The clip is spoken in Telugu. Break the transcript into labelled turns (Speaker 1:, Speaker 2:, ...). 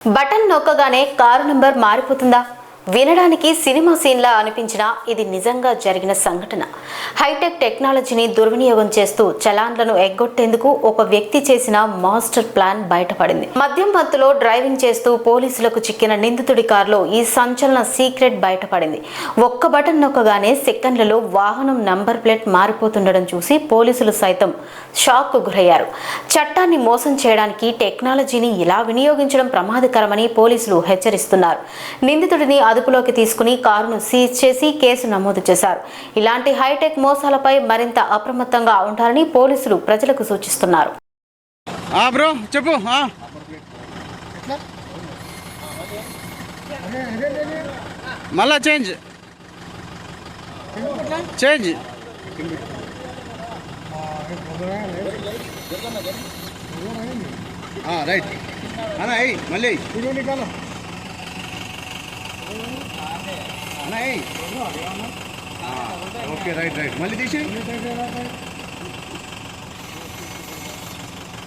Speaker 1: బటన్ నొక్కగానే కారు నంబర్ మారిపోతుందా? వినడానికి సినిమా సీన్లా అనిపించినా ఇది నిజంగా జరిగిన సంఘటన. హైటెక్ టెక్నాలజీని దుర్వినియోగం చేస్తూ చలాన్లను ఎగ్గొట్టేందుకు ఒక వ్యక్తి చేసిన మాస్టర్ ప్లాన్ బయటపడింది. మద్యం మత్తులో డ్రైవింగ్ చేస్తూ పోలీసులకు చిక్కిన నిందితుడి కారులో ఈ సంచలన సీక్రెట్ బయటపడింది. ఒక్క బటన్ నొక్కగానే సెకండ్లలో వాహనం నంబర్ ప్లేట్ మారిపోతుండడం చూసి పోలీసులు సైతం షాక్ కు గురయ్యారు. చట్టాన్ని మోసం చేయడానికి టెక్నాలజీని ఇలా వినియోగించడం ప్రమాదకరమని పోలీసులు హెచ్చరిస్తున్నారు. నిందితుడిని అదుపులోకి తీసుకుని కారును సీజ్ చేసి కేసు నమోదు చేశారు. ఇలాంటి హైటెక్ మోసాలపై మరింత అప్రమత్తంగా ఉండాలని పోలీసులు ప్రజలకు సూచిస్తున్నారు.
Speaker 2: బ్రో చెప్పు. మళ్ళా చేంజ్ రైట్ అన్నా మళ్ళీ ఓకే రైట్ మళ్ళీ తీసి